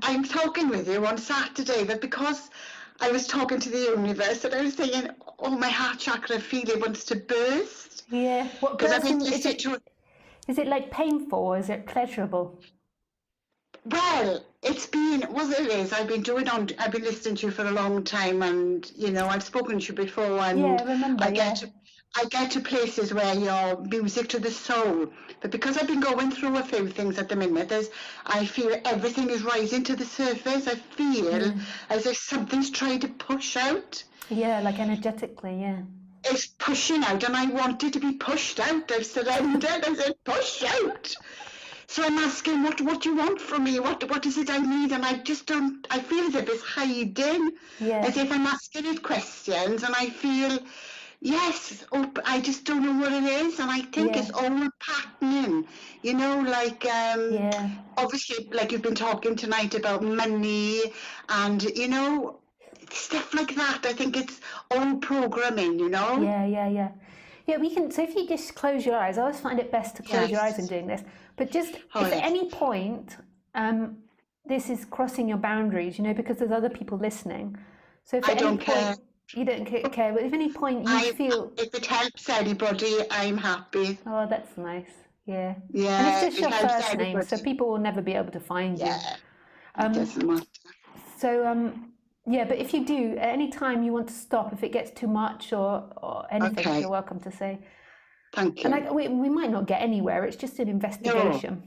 I'm talking with you on Saturday, but because I was talking to the universe and I was saying, oh, my heart chakra, I feel it wants to burst. Yeah. What Because I've been bursting listening to, is it like painful or is it pleasurable? well, it's been, what it is, I've been listening to you for a long time, and, I've spoken to you before, Yeah, and I remember, I yeah. get to, I get to places where you're music to the soul. But because I've been going through a few things at the minute, I feel everything is rising to the surface. I feel Yeah. as if something's trying to push out. Yeah, like energetically, yeah. It's pushing out, and I want it to be pushed out. I've surrendered. I said, push out. So I'm asking, what do you want from me? What is it I need? And I just don't, I feel as if it's hiding, Yeah. as if I'm asking it questions, and I feel, yes, I just don't know what it is, and I think Yeah. it's all patterning, like, Yeah. obviously, like you've been talking tonight about money, and, stuff like that. I think it's all programming, Yeah, yeah, yeah. Yeah, we can. So if you just close your eyes, I always find it best to close your eyes in Yes. doing this. But just Oh, if at yes. any point this is crossing your boundaries, because there's other people listening. So if I at any don't point care. you don't care, but if at any point you feel, If it helps anybody, I'm happy. oh, that's nice, yeah. And it's Yeah, if just it your helps first name, so anybody. people will never be able to find you. Yeah, it Um, doesn't matter. so yeah, but if you do at any time you want to stop, if it gets too much or anything, Okay, you're welcome to say. thank And you. like we might not get anywhere. It's just an No, investigation.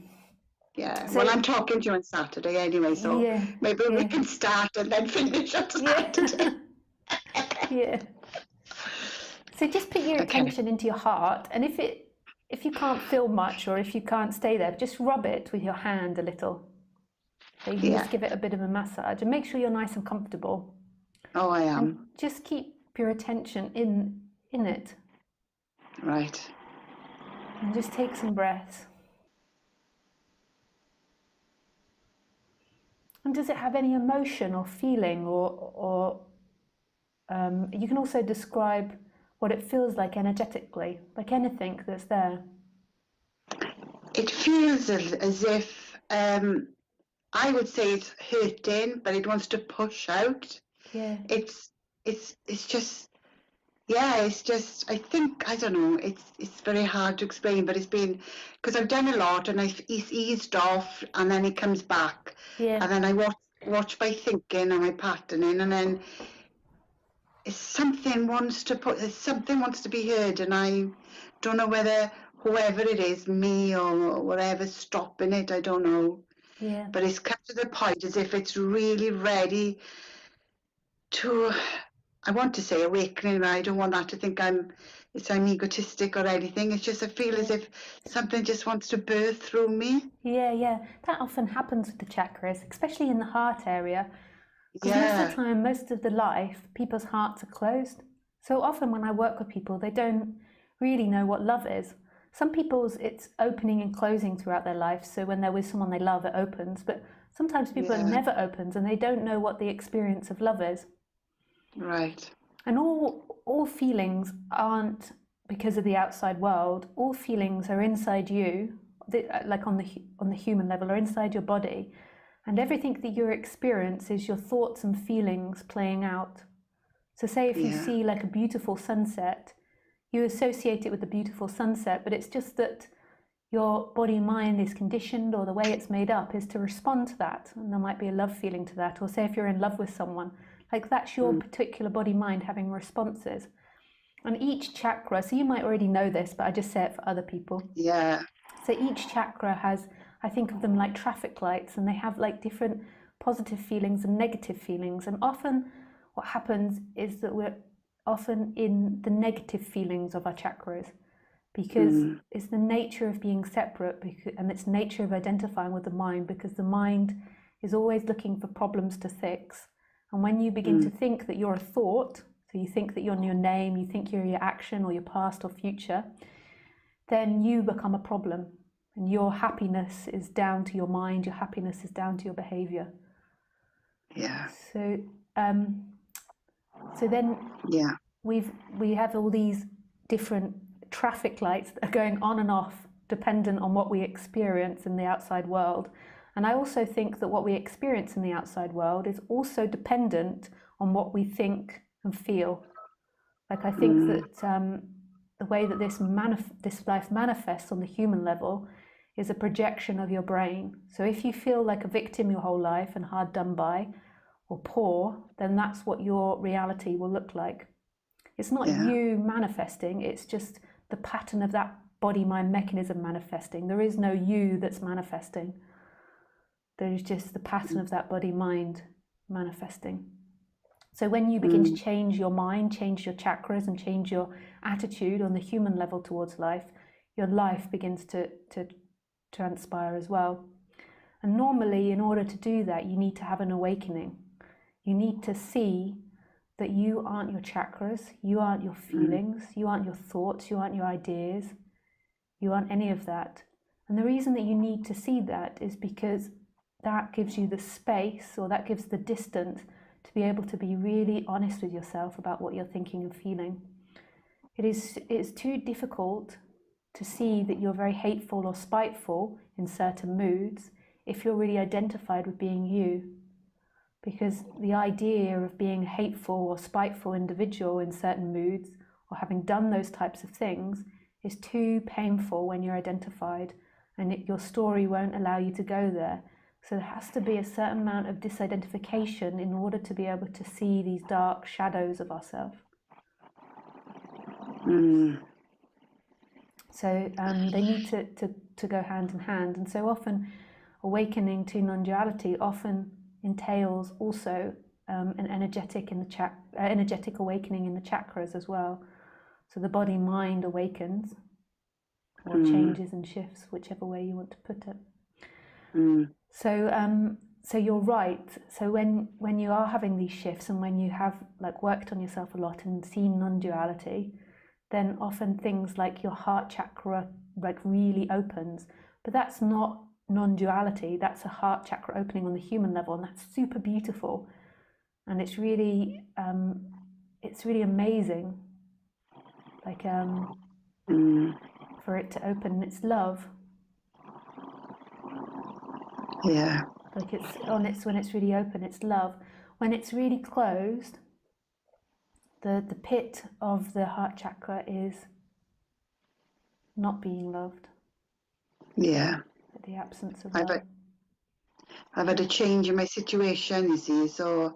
yeah. Well, So I'm talking to you on Saturday anyway, so yeah, maybe we yeah, can start and then finish on yeah, Saturday. yeah. So just put your Okay, attention into your heart, and if you can't feel much or if you can't stay there, just rub it with your hand a little. So you can yeah. just give it a bit of a massage and make sure you're nice and comfortable, Oh, I and am. just keep your attention in it, Right. and just take some breaths. And does it have any emotion or feeling, or you can also describe what it feels like energetically, like anything that's there. It feels as if I would say it's hurting, but it wants to push out. Yeah, It's it's just Yeah, it's just, I think, I don't know, it's very hard to explain, but it's been, because I've done a lot and it's eased off and then it comes back. yeah, And then I watch my thinking and my patterning, and then something wants to be heard, and I don't know whether whoever it is, me or whatever's stopping it, I don't know. yeah, But it's come to the point as if it's really ready to, I want to say awakening, but I don't want that to think I'm egotistic or anything. It's just I feel yeah, as if something just wants to burst through me. yeah, yeah. That often happens with the chakras, especially in the heart area, because most of the Yeah, time, most of the life, people's hearts are closed. So often when I work with people, they don't really know what love is. Some people's it's opening and closing throughout their life. So when they're with someone they love, it opens. But sometimes people it yeah, never opens and they don't know what the experience of love is. right. And all feelings aren't because of the outside world. All feelings are inside you, like on the human level, or inside your body. And everything that you experience is your thoughts and feelings playing out. So say if you Yeah, see like a beautiful sunset, you associate it with a beautiful sunset, but it's just that your body mind is conditioned, or the way it's made up is to respond to that, and there might be a love feeling to that. Or say if you're in love with someone, like that's your particular body mind having responses. And each chakra, so you might already know this, but I just say it for other people. yeah, So each chakra has, I think of them like traffic lights, and they have like different positive feelings and negative feelings. And often what happens is that we're often in the negative feelings of our chakras, because it's the nature of being separate, and it's nature of identifying with the mind, because the mind is always looking for problems to fix. And when you begin to think that you're a thought, so you think that you're your name, you think you're your action or your past or future, then you become a problem. And your happiness is down to your mind, your happiness is down to your behavior. yeah, So so then yeah, we have all these different traffic lights that are going on and off dependent on what we experience in the outside world. And I also think that what we experience in the outside world is also dependent on what we think and feel. Like I think that the way that this life manifests on the human level is a projection of your brain. So if you feel like a victim your whole life and hard done by or poor, then that's what your reality will look like. It's not you manifesting, it's just the pattern of that body-mind mechanism manifesting. There is no you that's manifesting. There is just the pattern of that body-mind manifesting. So when you begin to change your mind, change your chakras, and change your attitude on the human level towards life, your life begins to transpire as well. And normally, in order to do that, you need to have an awakening. You need to see that you aren't your chakras, you aren't your feelings, you aren't your thoughts, you aren't your ideas, you aren't any of that. And the reason that you need to see that is because that gives you the space, or that gives the distance to be able to be really honest with yourself about what you're thinking and feeling. It's too difficult to see that you're very hateful or spiteful in certain moods if you're really identified with being you. Because the idea of being a hateful or spiteful individual in certain moods, or having done those types of things, is too painful when you're identified, and your story won't allow you to go there. So there has to be a certain amount of disidentification in order to be able to see these dark shadows of ourselves. So they need to go hand in hand. And so often awakening to non-duality often entails also an energetic awakening in the chakras as well. So the body-mind awakens, or changes and shifts, whichever way you want to put it. So you're right. So when you are having these shifts, and when you have like worked on yourself a lot and seen non-duality, then often things like your heart chakra like really opens. But that's not non-duality. That's a heart chakra opening on the human level, and that's super beautiful. And it's really amazing. Like for it to open, it's love. Yeah. Like when it's really open, it's love. When it's really closed, the pit of the heart chakra is not being loved. Yeah. The absence of love. I've had a change in my situation, you see, so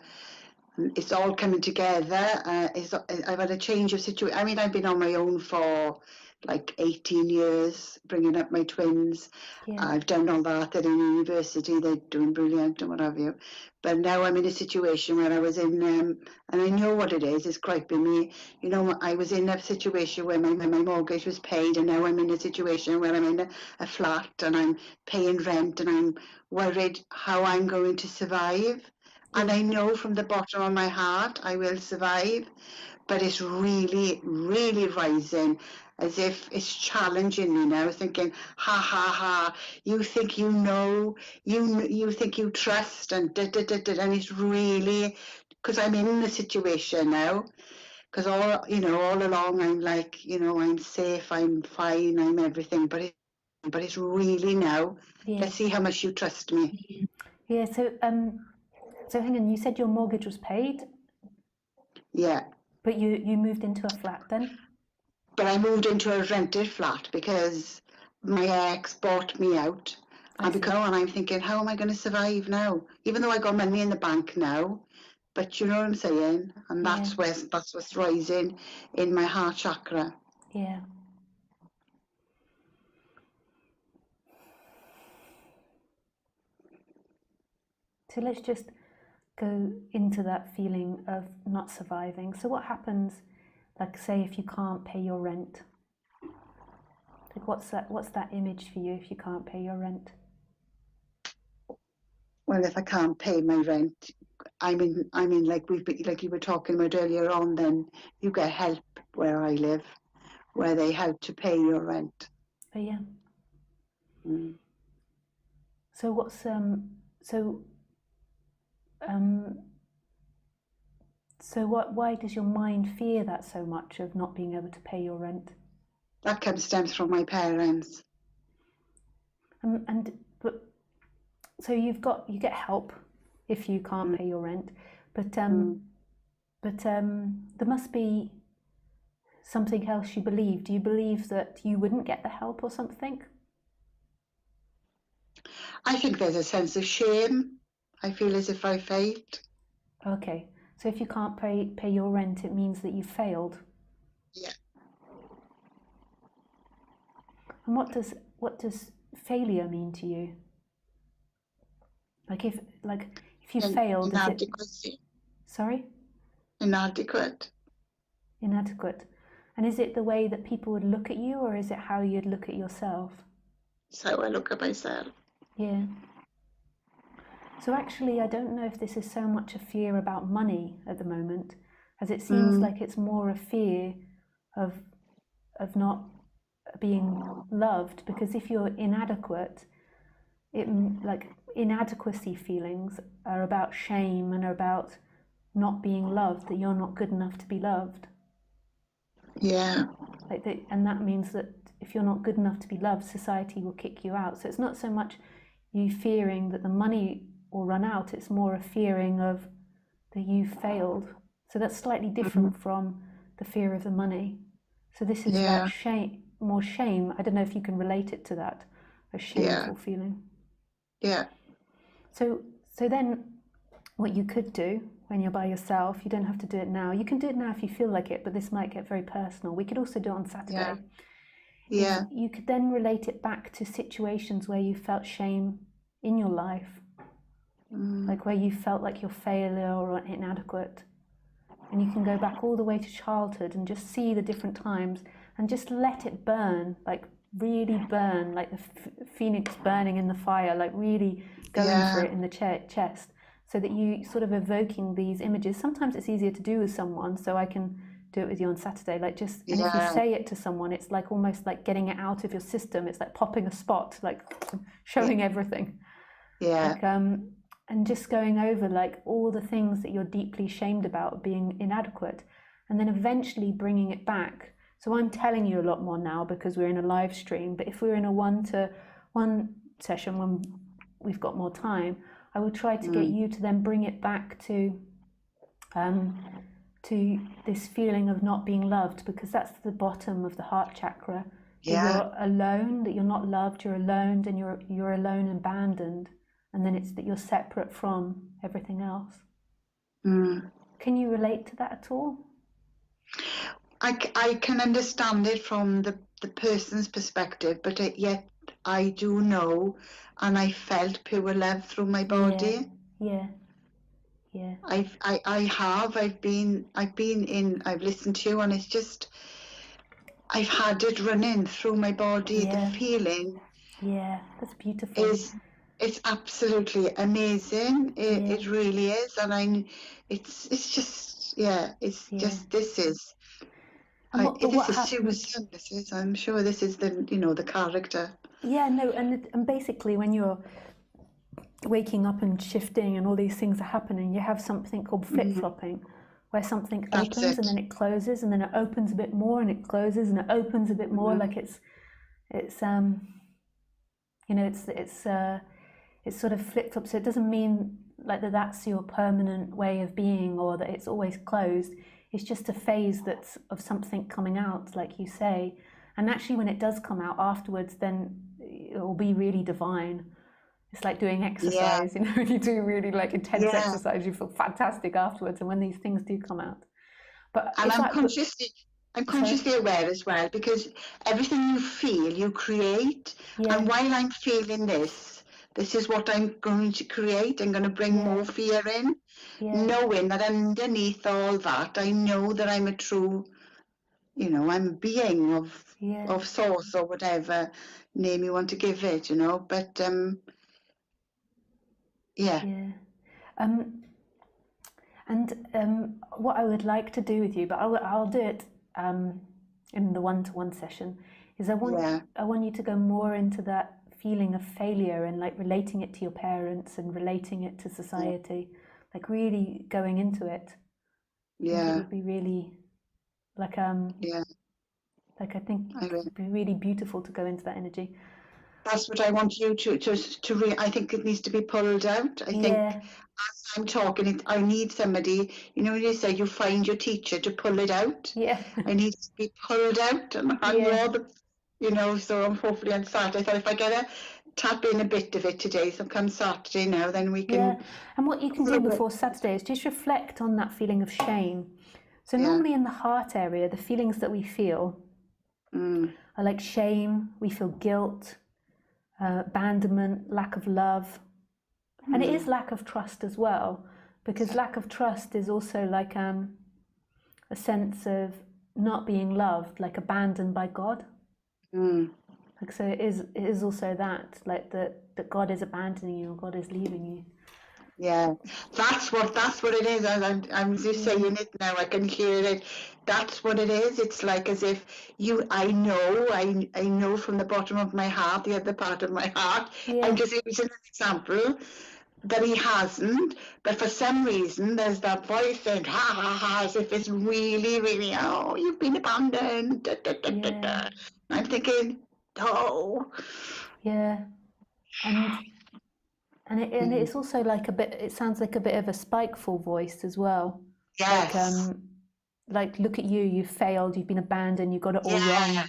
it's all coming together. I've had a change of situation. I mean, I've been on my own for like 18 years, bringing up my twins. Yeah. I've done all that at university. They're doing brilliant and what have you. But now I'm in a situation where I was in, and I know what it is. It's griping me. You know, I was in a situation where my mortgage was paid, and now I'm in a situation where I'm in a flat and I'm paying rent, and I'm worried how I'm going to survive. And I know from the bottom of my heart I will survive, but it's really, really rising, as if it's challenging me now, thinking, ha, ha, ha, you think you know, you think you trust, and and it's really, because I'm in the situation now, because all along I'm like, I'm safe, I'm fine, I'm everything, but it's really now, let's see how much you trust me. Yeah, so hang on, you said your mortgage was paid? Yeah. But you moved into a flat then? But I moved into a rented flat because my ex bought me out. And I'm thinking, how am I going to survive now? Even though I got money in the bank now, but you know what I'm saying? And that's what's rising in my heart chakra. Yeah. So let's just go into that feeling of not surviving. So what happens, like say if you can't pay your rent? Like what's that image for you if you can't pay your rent? Well, if I can't pay my rent, I mean like you were talking about earlier on, then you get help where I live, where they help to pay your rent. Oh yeah. So why does your mind fear that so much of not being able to pay your rent? That stems from my parents. But so you get help if you can't pay your rent, but there must be something else you believe. Do you believe that you wouldn't get the help or something? I think there's a sense of shame. I feel as if I failed. Okay, so if you can't pay your rent, it means that you failed. Yeah. And what does failure mean to you? Like if you failed, is it Inadequacy. sorry? Inadequate. Inadequate. And is it the way that people would look at you, or is it how you'd look at yourself? That's how I look at myself. Yeah. So actually, I don't know if this is so much a fear about money at the moment, as it seems like it's more a fear of not being loved, because if you're inadequate, inadequacy feelings are about shame and are about not being loved, that you're not good enough to be loved. Yeah. And that means that if you're not good enough to be loved, society will kick you out. So it's not so much you fearing that the money will run out, it's more a fearing of that you failed. So that's slightly different from the fear of the money. So this is that shame, more shame. I don't know if you can relate it to that, a shameful feeling. Yeah. So then what you could do when you're by yourself, you don't have to do it now. You can do it now if you feel like it, but this might get very personal. We could also do it on Saturday. Yeah. You could then relate it back to situations where you felt shame in your life, like where you felt like you're failure or inadequate. And you can go back all the way to childhood and just see the different times and just let it burn, like really burn, like the phoenix burning in the fire, like really going for it in the chest, so that you sort of evoking these images. Sometimes it's easier to do with someone, so I can do it with you on Saturday. Like just, and if you say it to someone, it's like almost like getting it out of your system. It's like popping a spot, like showing everything. Yeah. Like, and just going over like all the things that you're deeply shamed about being inadequate, and then eventually bringing it back. So I'm telling you a lot more now because we're in a live stream, but if we're in a one-to-one session when we've got more time, I will try to get you to then bring it back to this feeling of not being loved, because that's the bottom of the heart chakra. That you're alone, that you're not loved, you're alone, and you're alone and abandoned. And then it's that you're separate from everything else. Can you relate to that at all? I can understand it from the person's perspective, but yet I do know, and I felt pure love through my body. Yeah. I've listened to you, and it's just, I've had it running through my body. The feeling. Yeah, that's beautiful. It's absolutely amazing. It really is, and it's just this is. This is Susan. This is. I'm sure this is the character. Yeah, no, and basically when you're waking up and shifting and all these things are happening, you have something called flip-flopping, where something opens and then it closes, and then it opens a bit more and it closes and it opens a bit more. Like it's sort of flip-flop. So it doesn't mean like that's your permanent way of being or that it's always closed. It's just a phase that's of something coming out, like you say. And actually when it does come out afterwards, then it will be really divine. It's like doing exercise, when you do really like intense exercise, you feel fantastic afterwards. And when these things do come out, I'm consciously aware as well, because everything you feel, you create. And while I'm feeling this is what I'm going to create. I'm going to bring more fear in, knowing that underneath all that, I know that I'm a true, I'm a being of source, or whatever name you want to give it, but what I would like to do with you, but I'll do it in the one-to-one session, is I want you to go more into that feeling of failure and like relating it to your parents and relating it to society, like really going into it. It would be really like I think it would be really beautiful to go into that energy. That's what I want you to I think it needs to be pulled out. I think Yeah, as I'm talking, I need somebody, you know, you say you find your teacher to pull it out. yeah, I need to be pulled out, and yeah, you know, so I'm hopefully on Saturday. I thought if I get a tap in a bit of it today, so come Saturday now, then we yeah. can And what you can pull do it. before Saturday is just reflect on that feeling of shame. So Yeah. normally in the heart area, the feelings that we feel Mm. are like shame, we feel guilt, abandonment, lack of love. And it is lack of trust as well, because lack of trust is also like a sense of not being loved, like abandoned by God. Mm. Like, so it is also that, like that God is abandoning you or God is leaving you. Yeah, that's what it is. I'm just saying it now. I can hear it. That's what it is. It's like as if I know from the bottom of my heart, the other part of my heart. Yeah. I'm just using an example that he hasn't, but for some reason there's that voice saying ha ha ha, as if it's really, really, oh, you've been abandoned. Da, da, da, da, da. Yeah. I'm thinking, oh. Yeah. And it's also like a bit, it sounds like a bit of a spiteful voice as well. Yes. Like look at you, you've failed, you've been abandoned, you got it all wrong.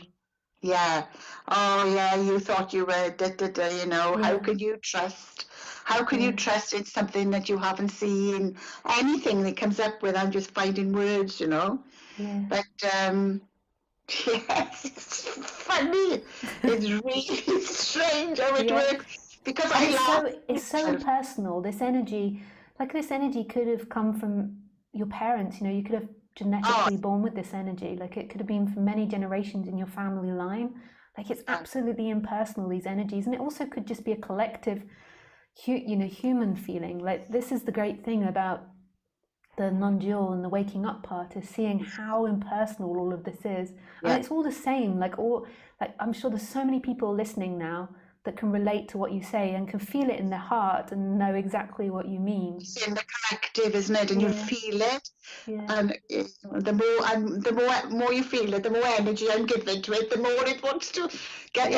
Yeah. Oh, yeah. You thought you were, you know, Yeah. how can you trust? How can you trust in something that you haven't seen? Anything that comes up with, I'm just finding words, you know. Yeah. But, yes, it's funny. It's really strange how it Yeah. works. Because And I laugh. it's so impersonal. This energy could have come from your parents, you know, you could have genetically born with this energy. Like it could have been from many generations in your family line. Like it's absolutely impersonal, these energies. And it also could just be a collective, human feeling. Like this is the great thing about the non-dual and the waking up part, is seeing how impersonal all of this is. And it's all the same. Like I'm sure there's so many people listening now that can relate to what you say and can feel it in their heart and know exactly what you mean. It's in the collective, isn't it? And you feel it. Yeah. And the more you feel it, the more energy I'm giving to it, the more it wants to get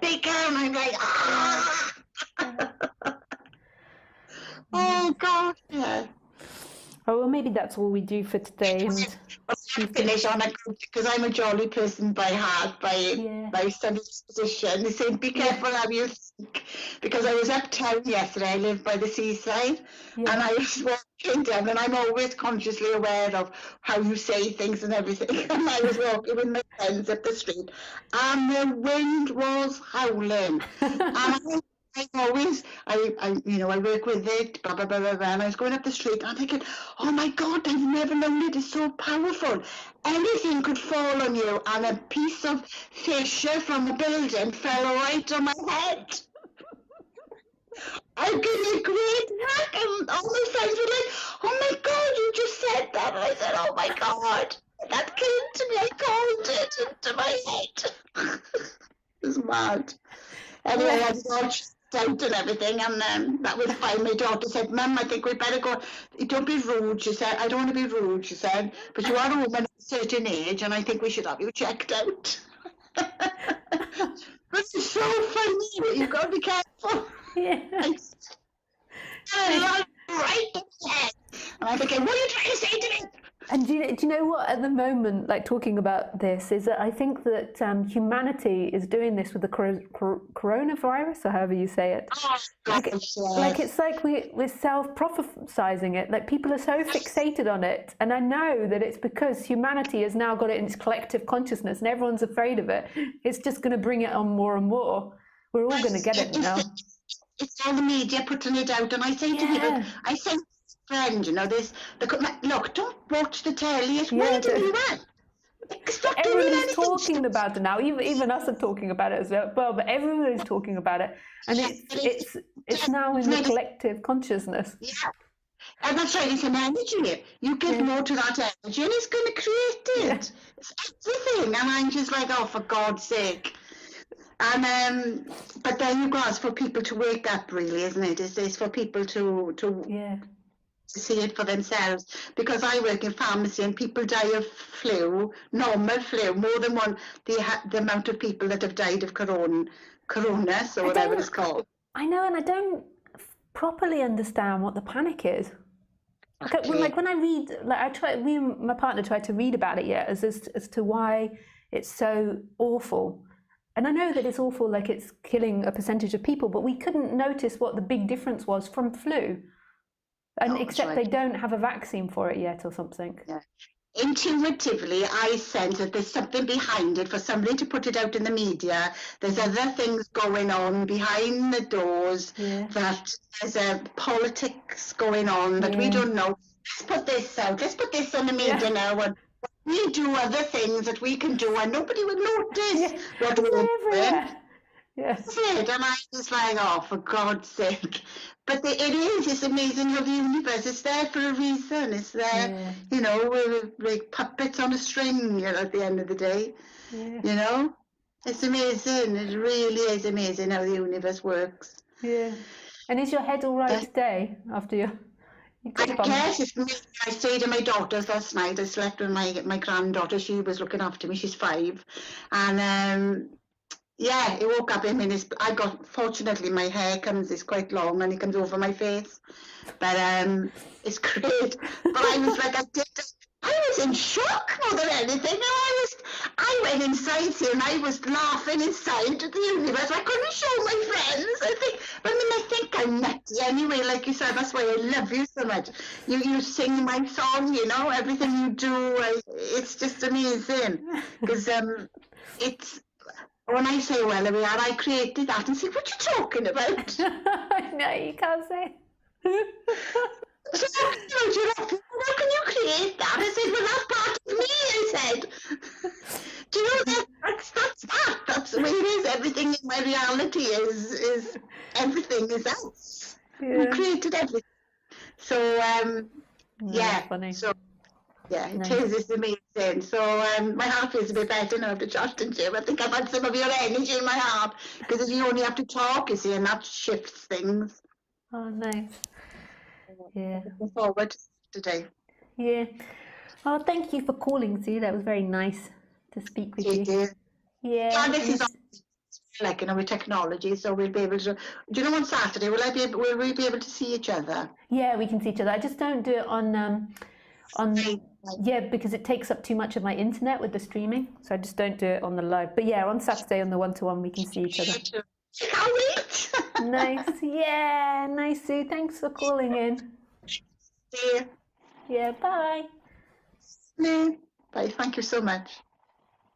bigger, and I'm like, ah. Oh God, yeah. Oh, well, maybe that's all we do for today. And finish on a good, because I'm a jolly person by heart, by some disposition. They say be careful how you think, because I was uptown yesterday. I live by the seaside, and I was walking down, and I'm always consciously aware of how you say things and everything. And I was walking with my friends up the street, and the wind was howling, and I work with it, blah, blah, blah, blah, blah, and I was going up the street, and I'm thinking, oh my God, I've never known it is so powerful. Anything could fall on you, and a piece of fascia from the building fell right on my head. I gave a great whack, and all my friends were like, oh my God, you just said that. And I said, oh my God, that came to me, I called it into my head. It was mad. Anyway, I watched out and everything, and that was fine. My daughter said, Mum, I think we'd better go. Don't be rude, she said. I don't want to be rude, she said, but you are a woman of a certain age, and I think we should have you checked out. But it's so funny. You've got to be careful. Yeah. Right in the head. And I'm thinking, what are you trying to say to me? And do you know what, at the moment, like talking about this, is that I think that humanity is doing this with the coronavirus, or however you say it. Oh, like it's like we're self-prophesizing it. Like people are so fixated on it. And I know that it's because humanity has now got it in its collective consciousness and everyone's afraid of it. It's just going to bring it on more and more. We're all going to get it now. It's all the media putting it out. And I say to people, I say, friend, you know, look, don't watch the telly. It's winding you up. Everyone is talking about it now. Even us are talking about it as well. But everyone is talking about it, and it's now in the collective consciousness. Yeah, and that's right. It's an energy. You give more to that energy, and it's going to create it. It's everything. And I'm just like, oh, for God's sake. And but then you go, it's for people to wake up, really, isn't it? It's for people to to see it for themselves, because I work in pharmacy and people die of flu, normal flu, more than one, the amount of people that have died of corona, so whatever it's called. I know, and I don't properly understand what the panic is. Like when I read, like me and my partner tried to read about it as to why it's so awful. And I know that it's awful, like it's killing a percentage of people, but we couldn't notice what the big difference was from flu. And except they don't have a vaccine for it yet or something. Yeah. Intuitively, I sense that there's something behind it for somebody to put it out in the media. There's other things going on behind the doors, that there's politics going on that we don't know. Let's put this out. Let's put this on the media now. And we do other things that we can do and nobody would notice what we're doing. Yes. And I was like, oh, for God's sake. But it's amazing how the universe is there for a reason. It's there, you know, we're like puppets on a string, you know, at the end of the day. You know, it's amazing. It really is amazing how the universe works. Yeah. And is your head all right today after you got bumped? I guess it's me. I stayed at my daughter's last night. I slept with my granddaughter. She was looking after me. She's 5. And yeah, he woke up in his. Fortunately, my hair is quite long and it comes over my face, but it's great. But I was like, I was in shock more than anything. I went inside here and I was laughing inside at the universe. I couldn't show my friends. I think I'm nutty anyway. Like you said, that's why I love you so much. You sing my song, you know, everything you do. It's just amazing because it's. When I say, well, there we are, I created that, and say, what are you talking about? No, you can't say. So, how can you create that? I said, well, that's part of me, I said. Do you know, that's that. That's the way it is. Everything in my reality is everything is us. We created everything. So, funny. So, yeah, it is. It's amazing. So my heart feels a bit better now after chatting to you. I think I've had some of your energy in my heart because you only have to talk, you see, and that shifts things. Oh, nice. Yeah. Looking forward to today. Yeah. Oh, thank you for calling, Sue. That was very nice to speak with you. Yeah. And this is like, you know, with technology, so we'll be able to. Do you know on Saturday will we be able to see each other? Yeah, we can see each other. I just don't do it on. Because it takes up too much of my internet with the streaming, so I just don't do it on the live. But yeah, on Saturday on the 1-to-1 we can see each other. Can't wait. Nice, nice, Sue. Thanks for calling in. See you. Yeah, bye. Bye. Thank you so much.